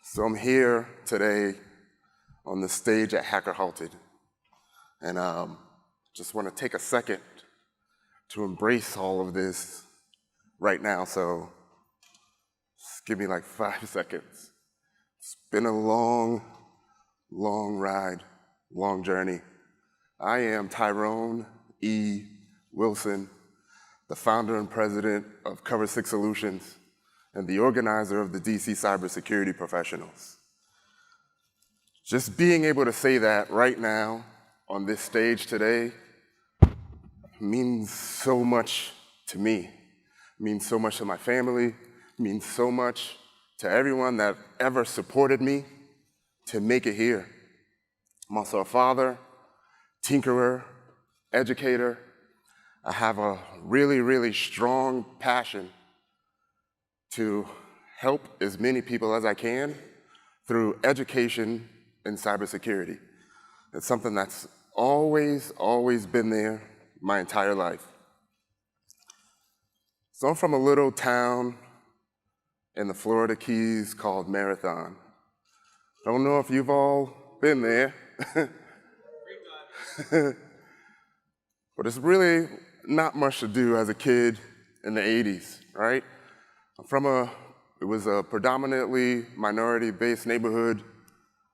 So I'm here today on the stage at Halted, and just want to take a second to embrace all of this right now. So just give me like 5 seconds. It's been a long ride, long journey. I am Tyrone-E-Wilson, the founder and president of Cover 6 Solutions, and the organizer of the DC Cybersecurity Professionals. Just being able to say that right now on this stage today means so much to me, means so much to my family, means so much to everyone that ever supported me to make it here. I'm also a father, tinkerer, educator. I have a really strong passion to help as many people as I can through education in cybersecurity. It's something that's always been there my entire life. So I'm from a little town in the Florida Keys called Marathon. Don't know if you've all been there. But it's really not much to do as a kid in the 80s, right? It was a predominantly minority-based neighborhood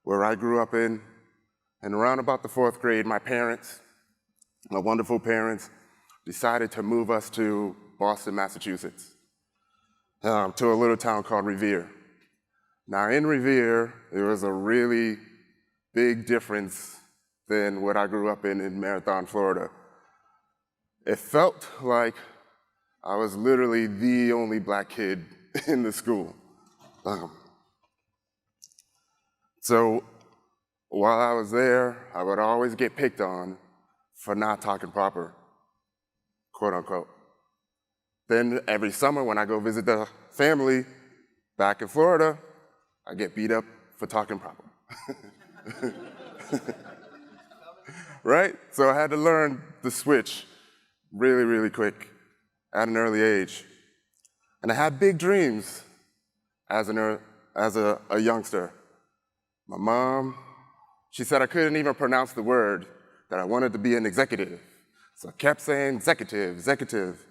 where I grew up in, and around about the 4th grade, my parents, my wonderful parents, decided to move us to Boston, Massachusetts, to a little town called Revere. Now in Revere, there was a really big difference than what I grew up in Marathon, Florida. It felt like I was literally the only black kid in the school. So while I was there, I would always get picked on for not talking proper, quote unquote. Then every summer when I go visit the family back in Florida, I get beat up for talking proper. Right? So I had to learn the switch really quick at an early age. And I had big dreams as a youngster. My mom, she said I couldn't even pronounce the word, that I wanted to be an executive. So I kept saying executive.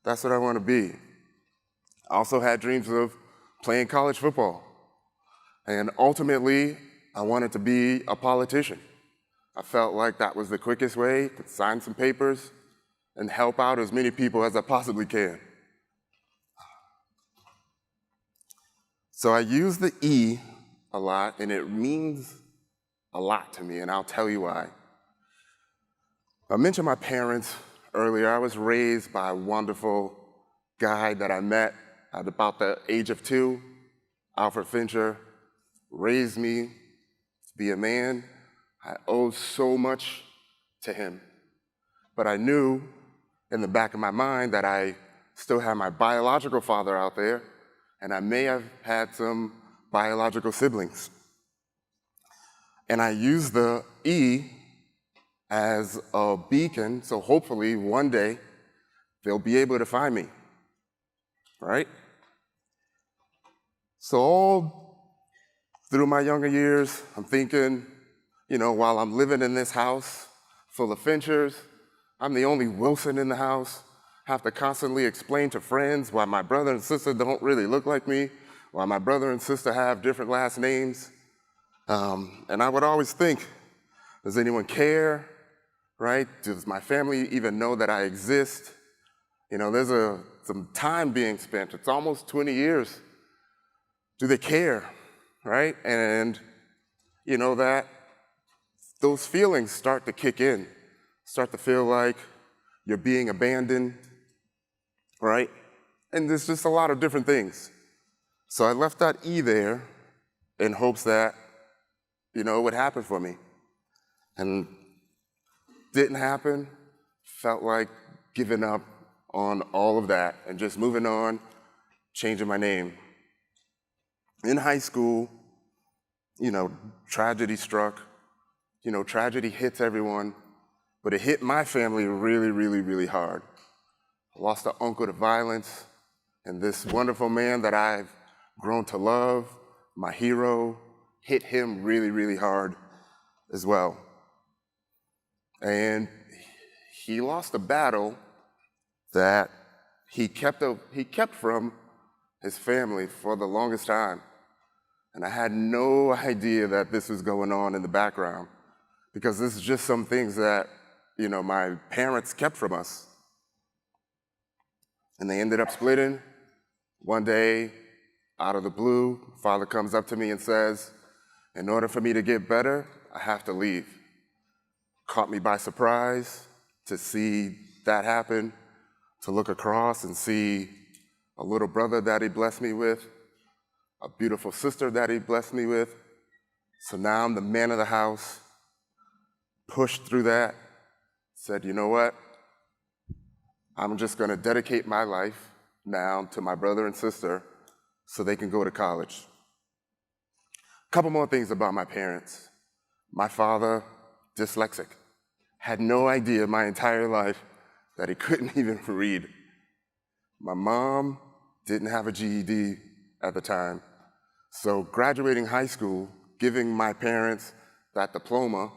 That's what I want to be. I also had dreams of playing college football. And ultimately, I wanted to be a politician. I felt like that was the quickest way to sign some papers and help out as many people as I possibly can. So I use the E a lot, and it means a lot to me, and I'll tell you why. I mentioned my parents earlier. I was raised by a wonderful guy that I met at about the age of 2, Alfred Fincher, raised me to be a man. I owe so much to him. But I knew in the back of my mind that I still had my biological father out there, and I may have had some biological siblings. And I use the E as a beacon, so hopefully one day they'll be able to find me, right? So all through my younger years, I'm thinking, while I'm living in this house full of Finchers, I'm the only Wilson in the house, have to constantly explain to friends why my brother and sister don't really look like me, why my brother and sister have different last names. And I would always think, does anyone care, right? Does my family even know that I exist? There's some time being spent. It's almost 20 years. Do they care, right? And that those feelings start to kick in, start to feel like you're being abandoned, right? And there's just a lot of different things. So I left that E there in hopes that, it would happen for me. And didn't happen, felt like giving up on all of that and just moving on, changing my name. In high school, tragedy struck. Tragedy hits everyone, but it hit my family really hard. I lost an uncle to violence, and this wonderful man that I've grown to love my hero, hit him really, really hard as well. And he lost a battle that he kept from his family for the longest time. And I had no idea that this was going on in the background, because this is just some things that, my parents kept from us. And they ended up splitting. One day, out of the blue, father comes up to me and says, in order for me to get better, I have to leave. Caught me by surprise to see that happen, to look across and see a little brother that he blessed me with, a beautiful sister that he blessed me with. So now I'm the man of the house, pushed through that, said, you know what? I'm just going to dedicate my life now to my brother and sister so they can go to college. A couple more things about my parents. My father, dyslexic, had no idea my entire life that he couldn't even read. My mom didn't have a GED at the time, so graduating high school, giving my parents that diploma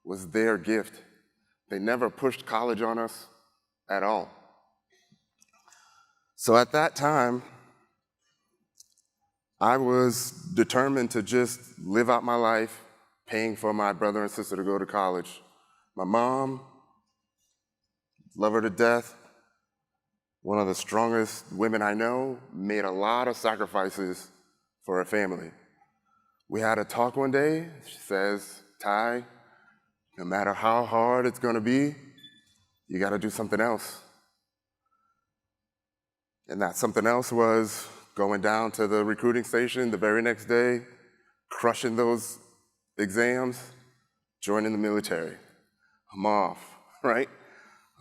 was their gift. They never pushed college on us at all. So at that time, I was determined to just live out my life, paying for my brother and sister to go to college. My mom, love her to death, one of the strongest women I know, made a lot of sacrifices for her family. We had a talk one day. She says, Ty, no matter how hard it's going to be, you got to do something else. And that something else was going down to the recruiting station the very next day, crushing those exams, joining the military. I'm off, right?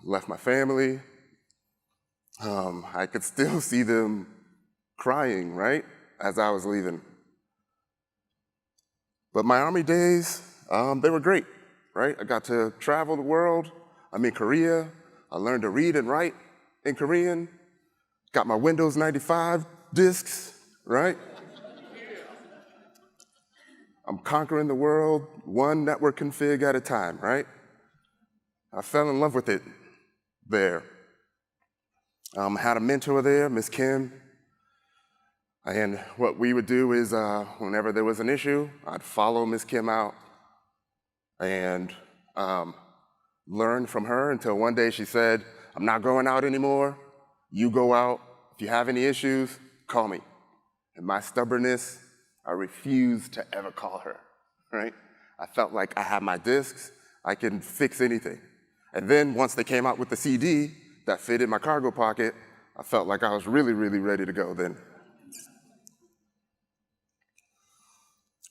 Left my family. I could still see them crying, right, as I was leaving. But my Army days, they were great, right? I got to travel the world. I'm in Korea. I learned to read and write in Korean. Got my Windows 95 discs, right? I'm conquering the world one network config at a time, right? I fell in love with it there. Had a mentor there, Miss Kim. And what we would do is whenever there was an issue, I'd follow Miss Kim out and learn from her until one day she said, I'm not going out anymore. You go out. If you have any issues, call me. And my stubbornness, I refused to ever call her, right? I felt like I had my discs. I can fix anything. And then once they came out with the CD that fit in my cargo pocket, I felt like I was really, really ready to go then.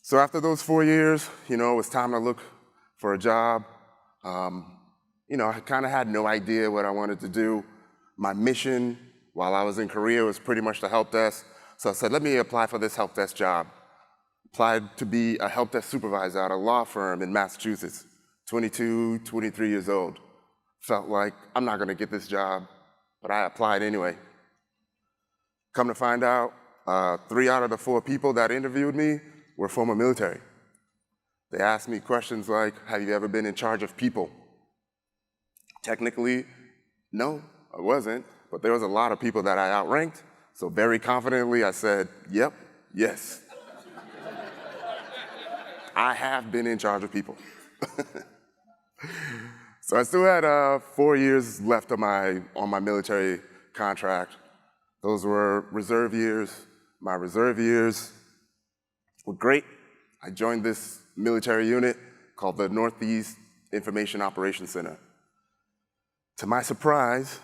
So after those 4 years, it was time to look for a job. I kind of had no idea what I wanted to do. My mission while I was in Korea was pretty much the help desk. So I said, let me apply for this help desk job. Applied to be a help desk supervisor at a law firm in Massachusetts, 22, 23 years old. Felt like I'm not going to get this job, but I applied anyway. Come to find out, 3 out of the 4 people that interviewed me were former military. They asked me questions like, have you ever been in charge of people? Technically, no, I wasn't, but there was a lot of people that I outranked, so very confidently I said, yep, yes. I have been in charge of people. So I still had 4 years left on my military contract. Those were reserve years. My reserve years were great. I joined this military unit called the Northeast Information Operations Center. To my surprise,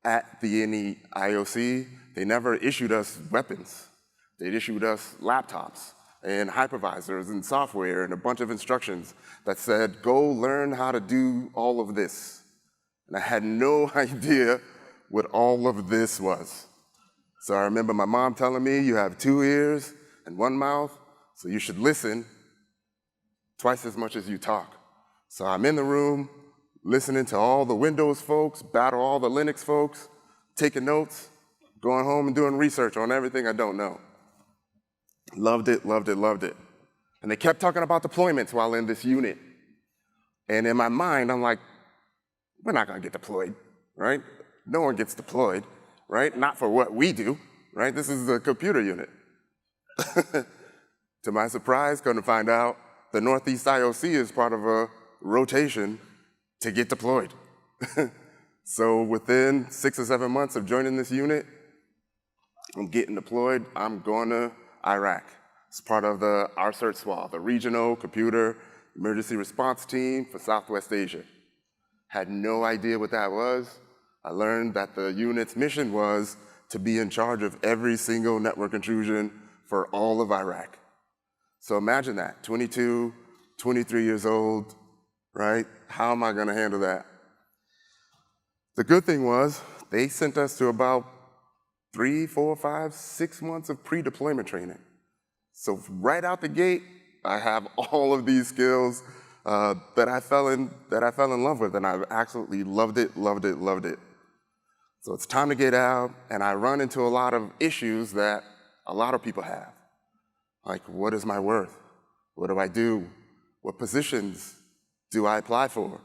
at the NEIOC, they never issued us weapons. They issued us laptops and hypervisors and software and a bunch of instructions that said, go learn how to do all of this. And I had no idea what all of this was. So I remember my mom telling me, you have 2 ears and 1 mouth, so you should listen twice as much as you talk. So I'm in the room, listening to all the Windows folks, battle all the Linux folks, taking notes, going home and doing research on everything I don't know. Loved it, loved it, loved it. And they kept talking about deployments while in this unit. And in my mind, I'm like, we're not gonna get deployed, right? No one gets deployed, right? Not for what we do, right? This is a computer unit. To my surprise, come to find out, the Northeast IOC is part of a rotation to get deployed. So within 6 or 7 months of joining this unit, I'm getting deployed, I'm going to Iraq. It's part of the RCERT SWA, the Regional Computer Emergency Response Team for Southwest Asia. Had no idea what that was. I learned that the unit's mission was to be in charge of every single network intrusion for all of Iraq. So imagine that, 22, 23 years old, right? How am I gonna handle that? The good thing was, they sent us to about 3, 4, 5, 6 months of pre-deployment training. So right out the gate, I have all of these skills that I fell in love with, and I absolutely loved it, loved it, loved it. So it's time to get out, and I run into a lot of issues that a lot of people have. Like, what is my worth? What do I do? What positions do I apply for?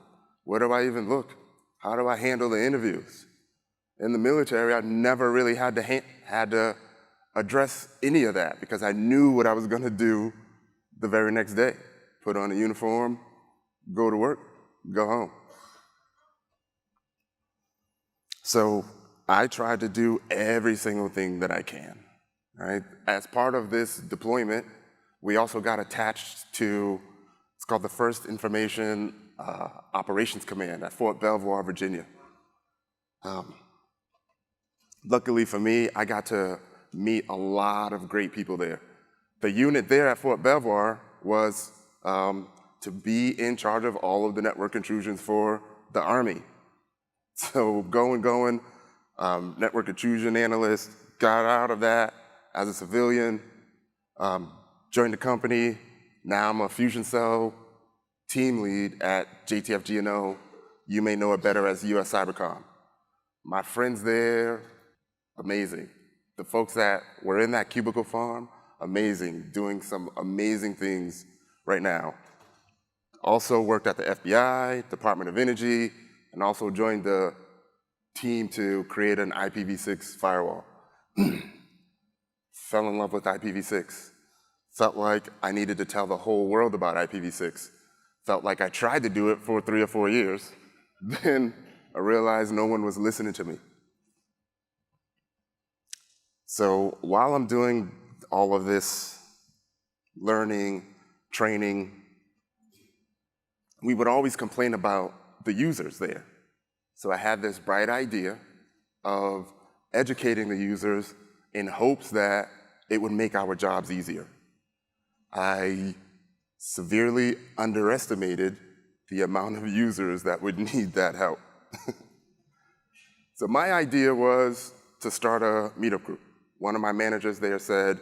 Where do I even look? How do I handle the interviews? In the military, I never really had to address any of that because I knew what I was gonna do the very next day. Put on a uniform, go to work, go home. So I tried to do every single thing that I can, right? As part of this deployment, we also got attached to, it's called the First Information Operations Command at Fort Belvoir, Virginia. Luckily for me, I got to meet a lot of great people there. The unit there at Fort Belvoir was to be in charge of all of the network intrusions for the Army. So going, network intrusion analyst, got out of that as a civilian, joined the company. Now I'm a Fusion Cell team lead at JTF-GNO. You may know it better as US Cybercom. My friends there, amazing. The folks that were in that cubicle farm, amazing, doing some amazing things right now. Also worked at the FBI, Department of Energy, and also joined the team to create an IPv6 firewall. Fell in love with IPv6. Felt like I needed to tell the whole world about IPv6. Felt like I tried to do it for 3 or 4 years. Then I realized no one was listening to me. So while I'm doing all of this learning, training, we would always complain about the users there. So I had this bright idea of educating the users in hopes that it would make our jobs easier. I severely underestimated the amount of users that would need that help. So my idea was to start a meetup group. One of my managers there said,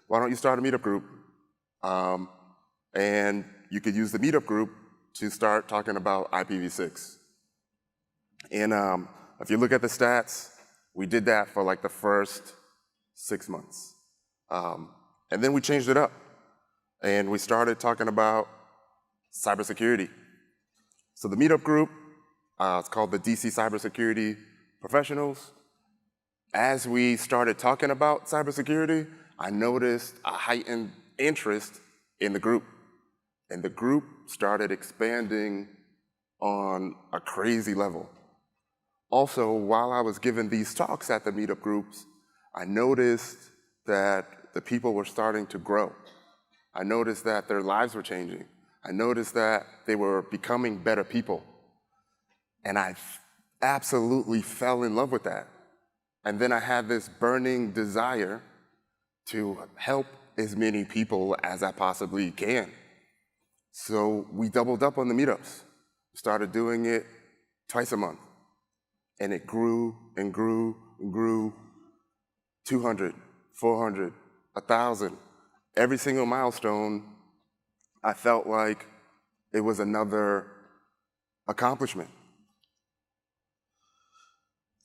why don't you start a meetup group? And you could use the meetup group to start talking about IPv6. And if you look at the stats, we did that for like the first 6 months. And then we changed it up. And we started talking about cybersecurity. So the meetup group, it's called the DC Cybersecurity Professionals. As we started talking about cybersecurity, I noticed a heightened interest in the group. And the group started expanding on a crazy level. Also, while I was giving these talks at the meetup groups, I noticed that the people were starting to grow. I noticed that their lives were changing. I noticed that they were becoming better people. And I absolutely fell in love with that. And then I had this burning desire to help as many people as I possibly can. So we doubled up on the meetups. Started doing it twice a month. And it grew and grew and grew. 200, 400, 1,000. Every single milestone, I felt like it was another accomplishment.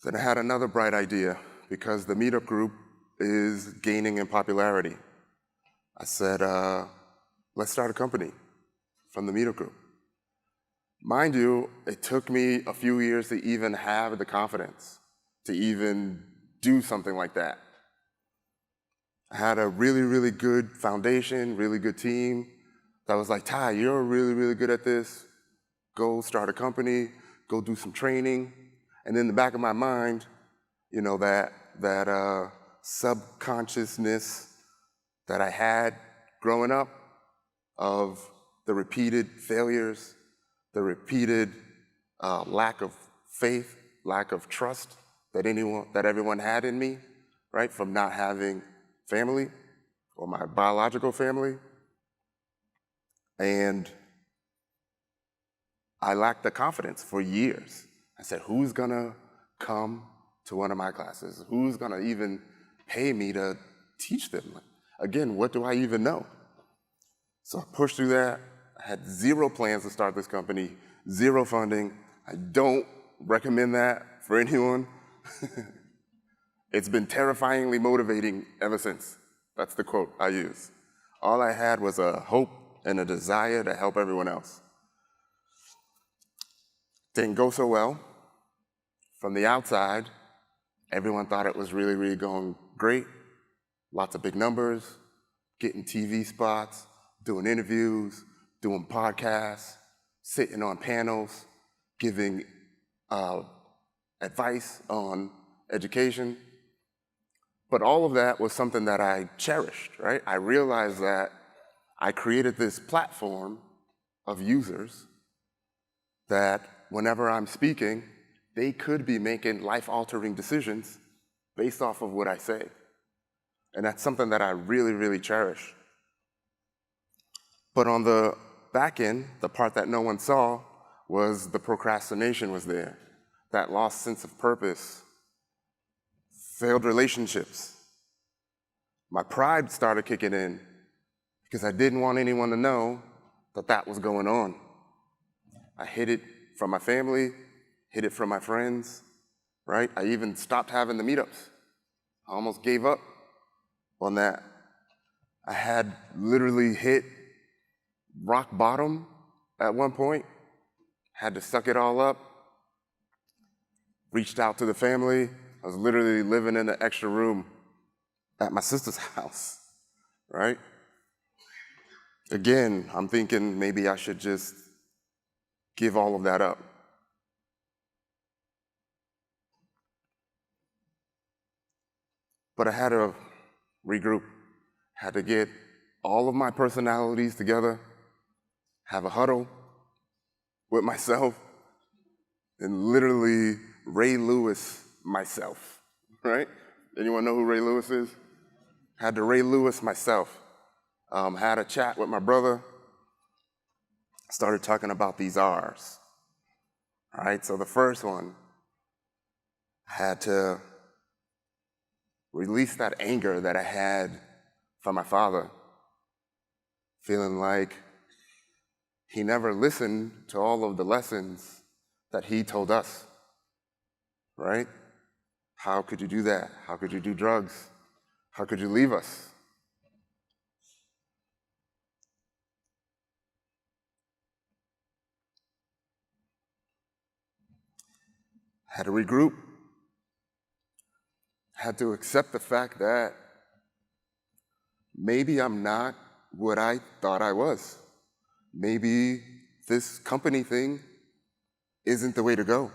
Then I had another bright idea because the meetup group is gaining in popularity. I said, let's start a company from the meetup group. Mind you, it took me a few years to even have the confidence to even do something like that. I had a really, really good foundation, really good team that was like, Ty, you're really, really good at this. Go start a company, go do some training. And in the back of my mind, you know, that subconsciousness that I had growing up of the repeated failures, the repeated lack of faith, lack of trust that everyone had in me, right, from not having family or my biological family. And I lacked the confidence for years. I said, who's gonna come to one of my classes? Who's gonna even pay me to teach them? Again, what do I even know? So I pushed through that. I had zero plans to start this company, zero funding. I don't recommend that for anyone. It's been terrifyingly motivating ever since. That's the quote I use. All I had was a hope and a desire to help everyone else. Didn't go so well. From the outside, everyone thought it was really, really going great. Lots of big numbers, getting TV spots, doing interviews, doing podcasts, sitting on panels, giving advice on education. But all of that was something that I cherished, right? I realized that I created this platform of users that whenever I'm speaking, they could be making life-altering decisions based off of what I say. And that's something that I really, really cherish. But on the back end, the part that no one saw was the procrastination was there, that lost sense of purpose, failed relationships. My pride started kicking in because I didn't want anyone to know that that was going on. I hid it from my family, hid it from my friends, right? I even stopped having the meetups. I almost gave up on that. I had literally hit rock bottom at one point, had to suck it all up, reached out to the family. I was literally living in an extra room at my sister's house, right? Again, I'm thinking maybe I should just give all of that up. But I had to regroup, had to get all of my personalities together, have a huddle with myself, and literally Ray Lewis myself, right? Anyone know who Ray Lewis is? Had to Ray Lewis myself. Had a chat with my brother, started talking about these R's. All right, so the first one, I had to release that anger that I had for my father, feeling like he never listened to all of the lessons that he told us, right? How could you do that? How could you do drugs? How could you leave us? Had to regroup, had to accept the fact that maybe I'm not what I thought I was. Maybe this company thing isn't the way to go.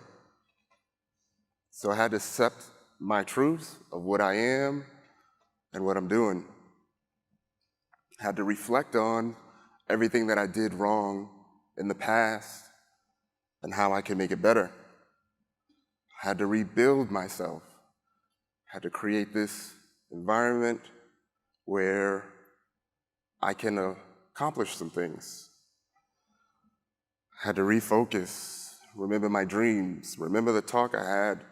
So I had to accept my truths of what I am and what I'm doing. Had to reflect on everything that I did wrong in the past and how I can make it better. Had to rebuild myself. Had to create this environment where I can accomplish some things. Had to refocus, remember my dreams, remember the talk I had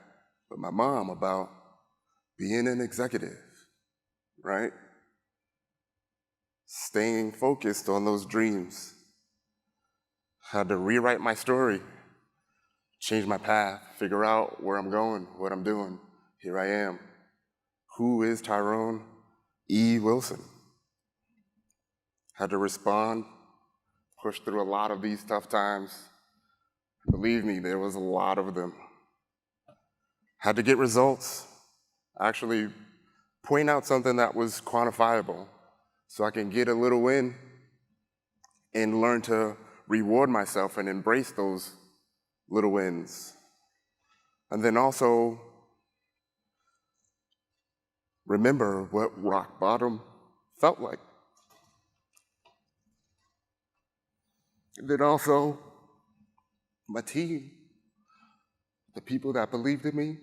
with my mom about being an executive, right? Staying focused on those dreams. Had to rewrite my story, change my path, figure out where I'm going, what I'm doing. Here I am. Who is Tyrone-E-Wilson? had to respond, push through a lot of these tough times. Believe me, there was a lot of them. Had to get results, actually point out something that was quantifiable so I can get a little win and learn to reward myself and embrace those little wins. And then also remember what rock bottom felt like. And then also my team, the people that believed in me,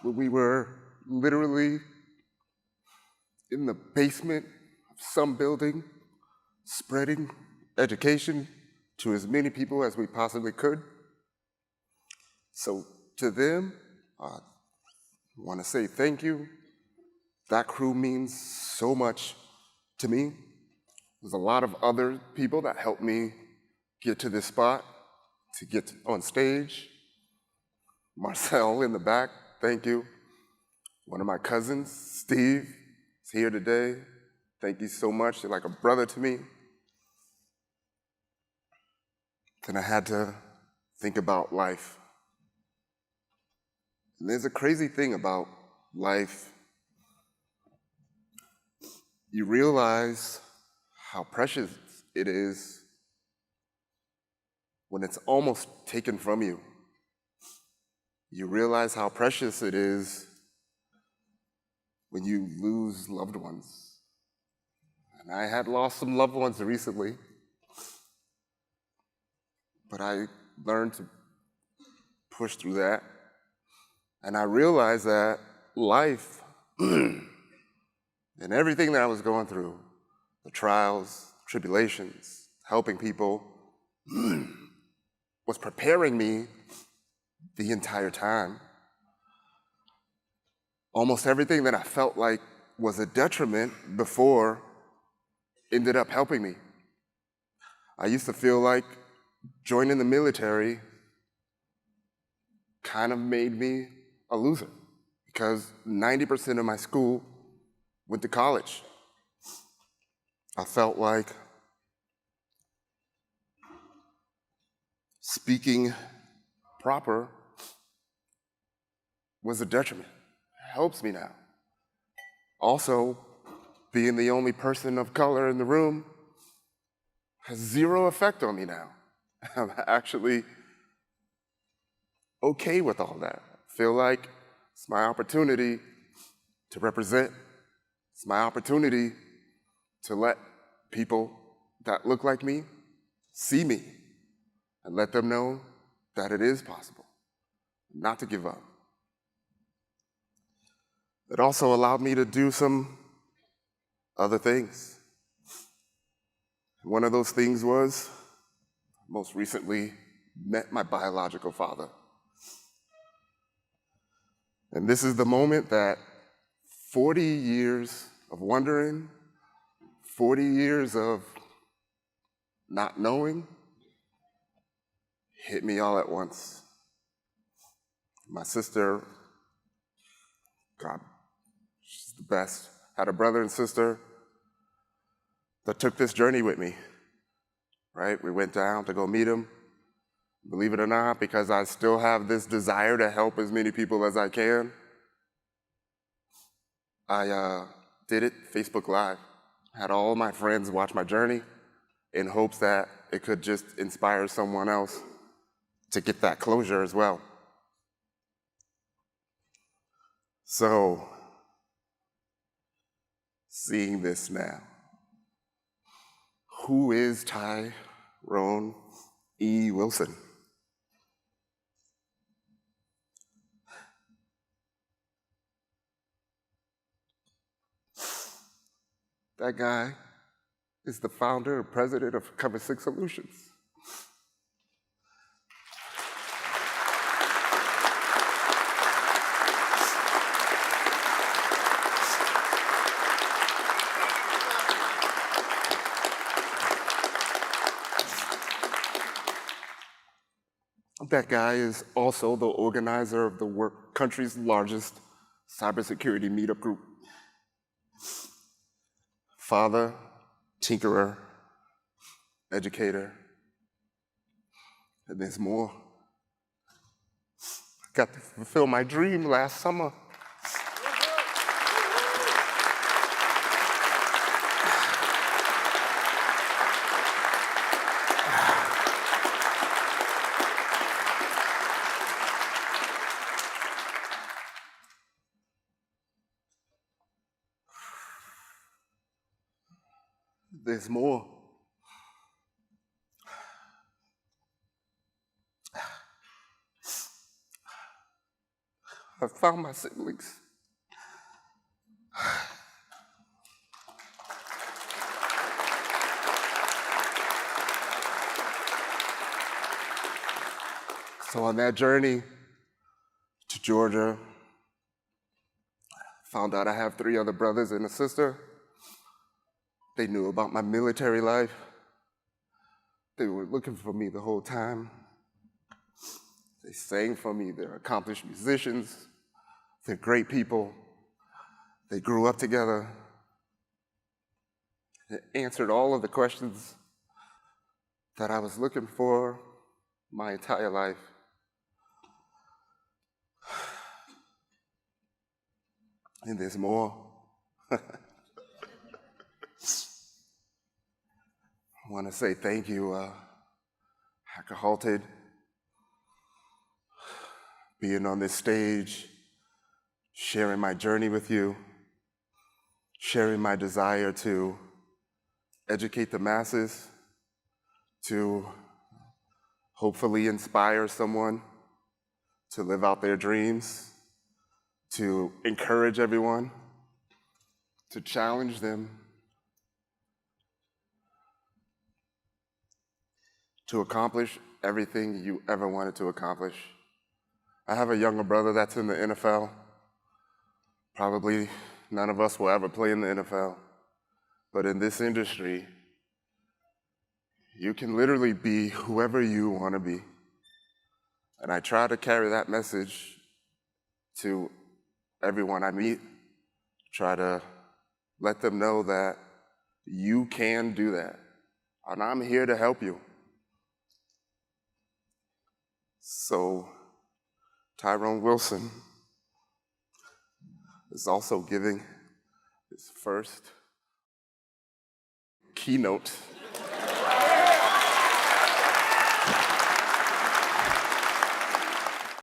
when we were literally in the basement of some building, spreading education to as many people as we possibly could. So to them, I want to say thank you. That crew means so much to me. There's a lot of other people that helped me get to this spot, to get on stage. Marcel in the back, thank you. One of my cousins, Steve, is here today. Thank you so much. You're like a brother to me. Then I had to think about life. And there's a crazy thing about life. You realize how precious it is when it's almost taken from you. You realize how precious it is when you lose loved ones. And I had lost some loved ones recently, but I learned to push through that. And I realized that life and everything that I was going through, the trials, tribulations, helping people, was preparing me the entire time. Almost everything that I felt like was a detriment before ended up helping me. I used to feel like joining the military kind of made me a loser because 90% of my school went to college. I felt like speaking proper was a detriment. It helps me now. Also, being the only person of color in the room has zero effect on me now. I'm actually okay with all that. I feel like it's my opportunity to represent. It's my opportunity to let people that look like me see me and let them know that it is possible, not to give up. It also allowed me to do some other things. One of those things was, most recently, met my biological father. And this is the moment that 40 years of wondering, 40 years of not knowing, hit me all at once. My sister, God, she's the best, had a brother and sister that took this journey with me, right? We went down to go meet him. Believe it or not, because I still have this desire to help as many people as I can, I did it Facebook Live. Had all my friends watch my journey in hopes that it could just inspire someone else to get that closure as well. So, seeing this now, who is Tyrone-E-Wilson? That guy is the founder and president of Cover 6 Solutions. That guy is also the organizer of the country's largest cybersecurity meetup group. Father, tinkerer, educator, and there's more. I got to fulfill my dream last summer. There's more. I found my siblings. So on that journey to Georgia, found out I have 3 other brothers and a sister. They knew about my military life. They were looking for me the whole time. They sang for me. They're accomplished musicians. They're great people. They grew up together. They answered all of the questions that I was looking for my entire life. And there's more. I want to say thank you, Halted, being on this stage, sharing my journey with you, sharing my desire to educate the masses, to hopefully inspire someone to live out their dreams, to encourage everyone, to challenge them, to accomplish everything you ever wanted to accomplish. I have a younger brother that's in the NFL. Probably none of us will ever play in the NFL. But in this industry, you can literally be whoever you want to be. And I try to carry that message to everyone I meet. Try to let them know that you can do that. And I'm here to help you. So Tyrone-E-Wilson is also giving his first keynote